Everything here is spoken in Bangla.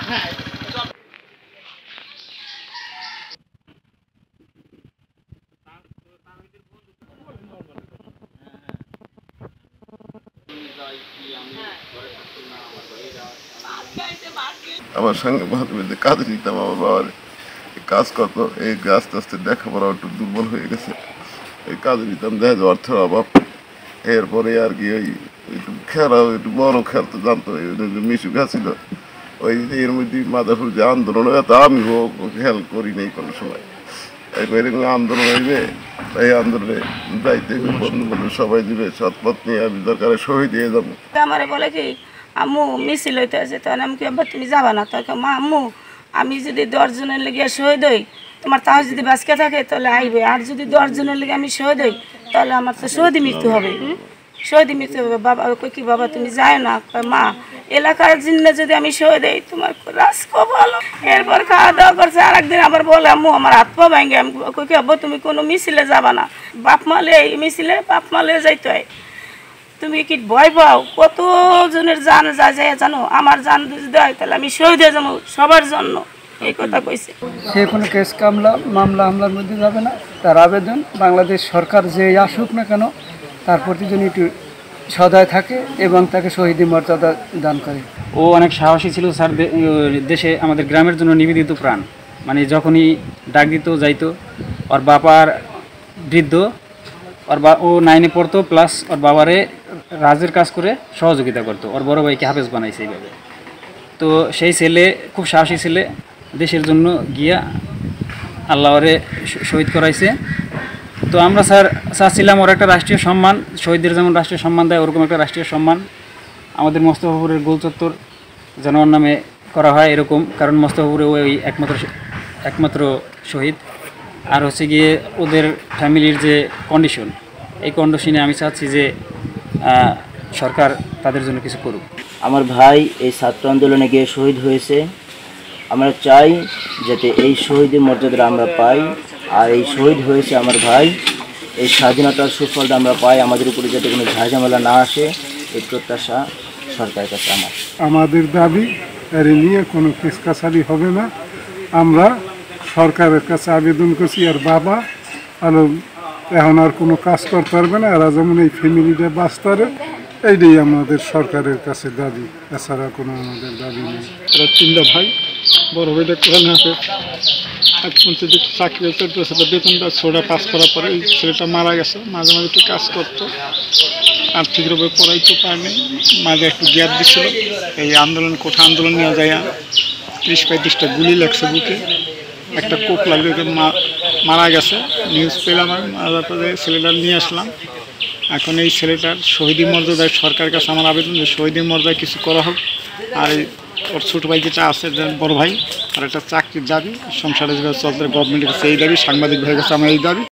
আমার সঙ্গে ভালোবেসে কাজে নিতাম আমার বাবার কাজ করতো, এই আস্তে আস্তে লেখাপড়া একটু দুর্বল হয়ে গেছে, এই কাজে নিতাম, দেখা যায় অর্থের অভাব। এরপরে আর কি ওই একটু খেলা, একটু বড় খেলতে জানতো, মিশু খেয়েছিল ওই এর মধ্যে মাদারপুর যে আন্দোলন হয় তা আমি খেয়াল করি নাই কোনো সময়। এরকম আন্দোলন হইবে, এই আন্দোলনে যাইতে বন্ধু বান্ধব সবাই দিবে, সৎপথ নিয়ে আমি দরকারে শহীদ দিয়ে যাবো। আমার বলে কি আম্মু মিছিল হইতে আছে, তখন আমি কি আব্বা তুমি যাবা না? তখন মা আম্মু আমি যদি 10 জনের লেগে শহীদ হই, তোমার তাও যদি বাঁচকে থাকে তাহলে আইবে, আর যদি 10 জনের লেগে আমি শহীদ হই তাহলে আমার তো শহীদ মৃত্যু হবে, শহীদ মৃত্যু হবে। বাবা কই কি বাবা তুমি যায় না? মা এলাকার জন্য যদি আমি শহীদ হই তোমার রাস্কো ভালো। এরপর খাওয়া দাওয়া করছে, আর একদিন আবার বলে আম্মু আমার হাত পা ভাঙে। আমি কই কি আব্বা তুমি কোনো মিছিলে যাবা না? বাপ মালে এই মিছিলে বাপ মালে যাইতে হয়, তুমি কি ভয় পাও? কতজনের জান যায় জানো? আমার জান যদি দেয় তাহলে আমি শহীদ হয়ে যাবো সবার জন্য, এই কথা কইছে। সে কোনো কেস মামলা হামলার মধ্যে যাবে না। তার আবেদন বাংলাদেশ সরকার যে আসুক না কেন তার প্রতি যেন একটু সদয় থাকে এবং তাকে শহীদি মর্যাদা দান করে। ও অনেক সাহসী ছিল স্যার, দেশে আমাদের গ্রামের জন্য নিবেদিত প্রাণ। মানে যখনই ডাক দিত যাইতো। ওর বাবার বৃদ্ধ, ও 9-এ পড়তো, প্লাস ওর বাবারে রাজের কাজ করে সহযোগিতা করতো। ওর বড় ভাইকে হাফেজ বানাইছে এইভাবে। তো সেই ছেলে খুব সাহসী ছেলে, দেশের জন্য গিয়া আল্লাহ ওরে শহীদ করাইছে। তো আমরা স্যার চাচ্ছিলাম ওর একটা রাষ্ট্রীয় সম্মান, শহীদদের যেমন রাষ্ট্রীয় সম্মান দেয় ওরকম একটা রাষ্ট্রীয় সম্মান আমাদের মোস্তফাপুরের গোল চত্বর যেন ওর নামে করা হয় এরকম। কারণ মোস্তফাপুরে ওই একমাত্র শহীদ। আর হচ্ছে গিয়ে ওদের ফ্যামিলির যে কন্ডিশন, এই কন্ডিশনে আমি চাচ্ছি যে সরকার তাদের জন্য কিছু করুক। আমার ভাই এই ছাত্র আন্দোলনে গিয়ে শহীদ হয়েছে, আমরা চাই যাতে এই শহীদের মর্যাদা আমরা পাই। আর এই শহীদ হয়েছে আমার ভাই, এই স্বাধীনতার সুফলটা আমরা পাই, আমাদের উপরে যাতে কোনো ঝাঁঝামেলা না আসে, এই প্রত্যাশা সরকারের কাছে আমাদের দাবি এর নিয়ে কোনো কেসকাছারি হবে না। আমরা সরকারের কাছে আবেদন করছি, আর বাবা আর এখন আর কোনো কাজ করতে পারবে না, এরা যেমন এই ফ্যামিলিটা বাঁচতে, এইটাই আমাদের সরকারের কাছে দাবি, এছাড়া কোনো আমাদের দাবি নেই। এরা 3টা ভাই, বড় ভাইটা কোরআন হাফেজ, একপন্থী চাকরি চলতেছে, বেতনটা 6টা পাস করার পরে এই ছেলেটা মারা গেছে। মাঝে মাঝে একটু কাজ করতো, আর্থিকভাবে পড়াইতে পারেনি, মাঝে একটু গ্যাপ দিচ্ছিল। এই আন্দোলন কোঠা আন্দোলন নিয়ে যায় 30-35টা গুলি লাগছে বুকে, একটা কোপ লাগবে, মারা গেছে। নিউজ পেলাম, আমি মারার পরে ছেলেটা নিয়ে আসলাম। এখন এই ছেলেটার শহীদি মর্যাদায় সরকারের কাছে আমার আবেদন যে শহীদি মর্যাদায় কিছু করা হোক। আর ওর ছোটো ভাই যেটা আছে বড় ভাই, আর একটা চাকরির দাবি, সংসারে যেভাবে চলতে গভর্নমেন্টের কাছে এই দাবি, সাংবাদিক ভাইয়ের কাছে আমার এই দাবি।